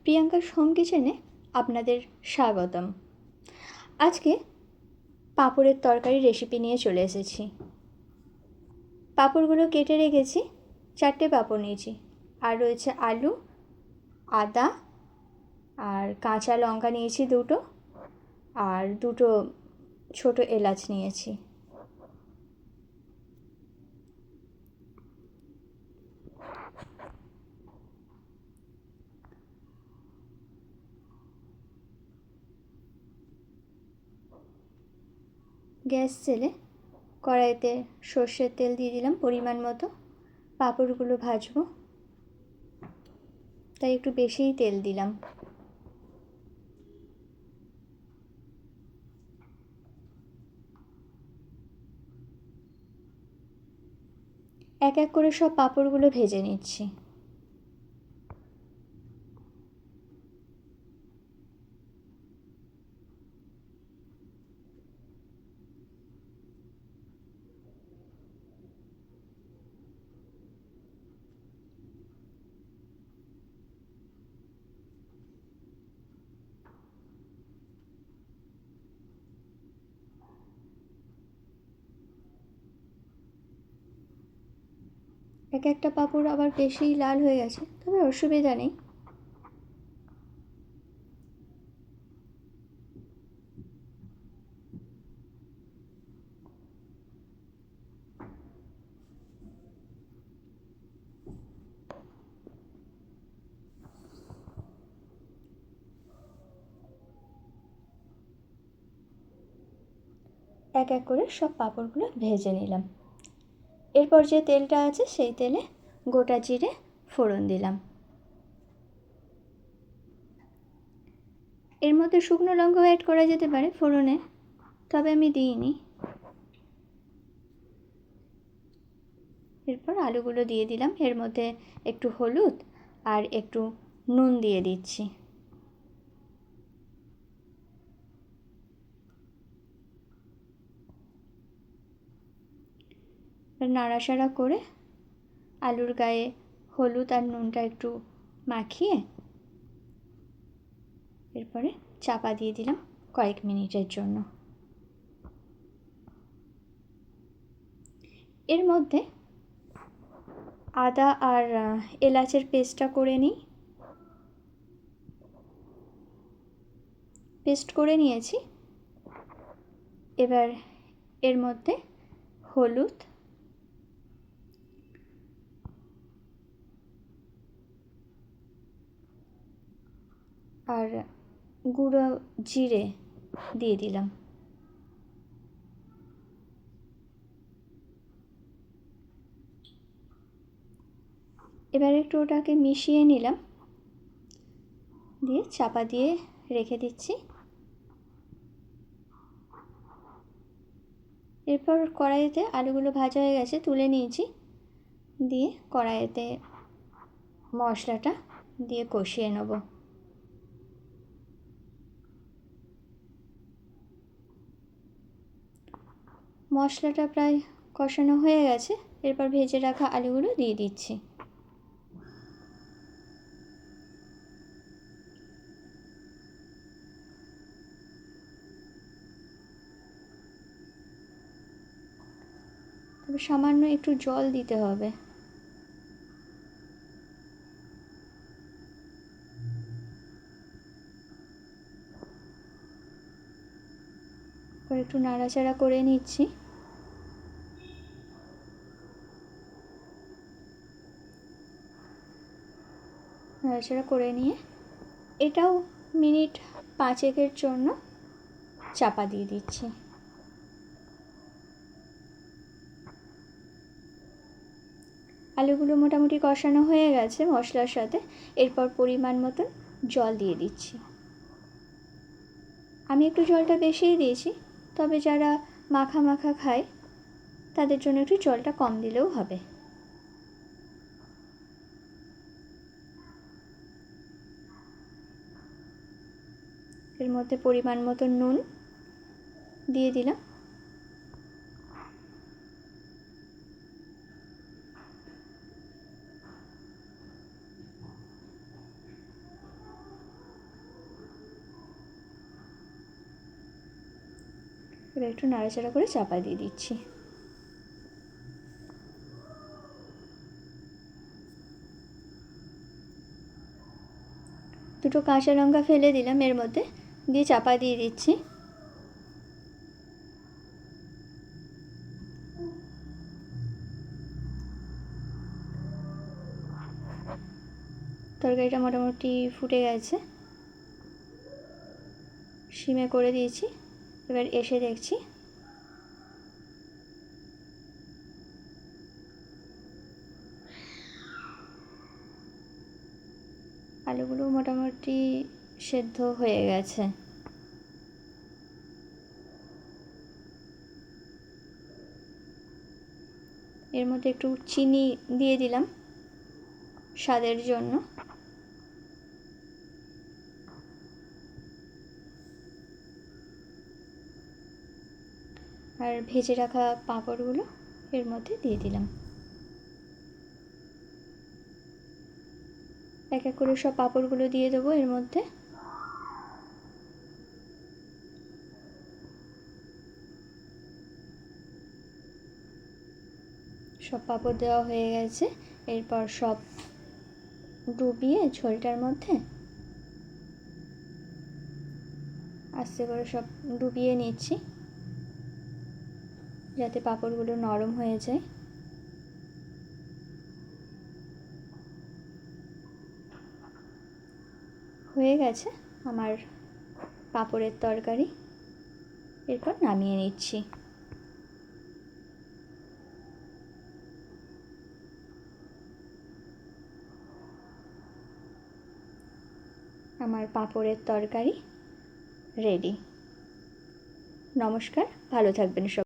প্রিয়াঙ্কার হোম কিচেনে আপনাদের স্বাগতম। আজকে পাঁপড়ের তরকারি রেসিপি নিয়ে চলে এসেছি। পাঁপড়গুলো কেটে রেখেছি, 4টে পাঁপড় নিয়েছি, আর রয়েছে আলু, আদা আর কাঁচা লঙ্কা নিয়েছি 2টো, আর 2টো ছোটো এলাচ নিয়েছি। গ্যাস জেলে কড়াইতে সর্ষের তেল দিয়ে দিলাম পরিমাণ মতো। পাঁপড়গুলো ভাজবো, তাই একটু বেশিই তেল দিলাম। এক এক করে সব পাঁপড়গুলো ভেজে নিচ্ছি। এক একটা পাঁপড় আবার বেশিই লাল হয়ে গেছে, তবে অসুবিধা নেই। এক এক করে সব পাঁপড়গুলো ভেজে নিলাম। এরপর যে তেলটা আছে সেই তেলে গোটা জিরে ফোড়ন দিলাম। এর মধ্যে শুকনো লঙ্কাও অ্যাড করা যেতে পারে ফোড়নে, তবে আমি দিইনি। এরপর আলুগুলো দিয়ে দিলাম, এর মধ্যে একটু হলুদ আর একটু নুন দিয়ে দিচ্ছি। নাড়াচাড়া করে আলুর গায়ে হলুদ আর নুনটা একটু মাখিয়ে এরপরে চাপা দিয়ে দিলাম কয়েক মিনিটের জন্য। এর মধ্যে আদা আর এলাচের পেস্টটা করে নিই। পেস্ট করে নিয়েছি। এবার এর মধ্যে হলুদ, আর গুঁড়ো জিরে দিয়ে দিলাম। এবার একটু ওটাকে মিশিয়ে নিলাম, দিয়ে চাপা দিয়ে রেখে দিচ্ছি। এরপর কড়াইতে আলুগুলো ভাজা হয়ে গেছে, তুলে নিয়েছি, দিয়ে কড়াইতে মশলাটা দিয়ে কষিয়ে নেব। মশলাটা প্রায় কষানো হয়ে গেছে, এরপর ভেজে রাখা আলুগুলো দিয়ে দিচ্ছি। তবে সামান্য একটু জল দিতে হবে। এবার একটু নাড়াচাড়া করে নিচ্ছি। নাড়াচাড়া করে নিয়ে এটাও মিনিট 5-এর জন্য চাপা দিয়ে দিচ্ছি। আলুগুলো মোটামুটি কষানো হয়ে গেছে মশলার সাথে, এরপর পরিমাণ মতন জল দিয়ে দিচ্ছি। আমি একটু জলটা বেশিই দিয়েছি, তবে যারা মাখা মাখা খায় তাদের জন্য একটু জলটা কম দিলেও হবে। এর মধ্যে পরিমাণ মতন নুন দিয়ে দিলাম। এবার একটু নাড়াচাড়া করে চাপা দিয়ে দিচ্ছি। দুটো কাঁচা লঙ্কা ফেলে দিলাম এর মধ্যে, দিয়ে চাপা দিয়ে দিচ্ছি। তরকারিটা মোটামুটি ফুটে গেছে, সিমে করে দিয়েছি। এবার এসে দেখছি আলুগুলো মোটামুটি সেদ্ধ হয়ে গেছে। এর মধ্যে একটু চিনি দিয়ে দিলাম স্বাদের জন্য। আর ভেজে রাখা পাঁপড়গুলো এর মধ্যে দিয়ে দিলাম। এক এক করে সব পাঁপড়গুলো দিয়ে দেবো এর মধ্যে। সব পাঁপড় দেওয়া হয়ে গেছে। এরপর সব ডুবিয়ে ঝোলটার মধ্যে আস্তে করে সব ডুবিয়ে নিচ্ছি, যাতে পাঁপড়গুলো নরম হয়ে যায়। হয়ে গেছে আমার পাঁপড়ের তরকারি। এরপর নামিয়ে নিচ্ছি। আমার পাঁপড়ের তরকারি রেডি। নমস্কার, ভালো থাকবেন সব।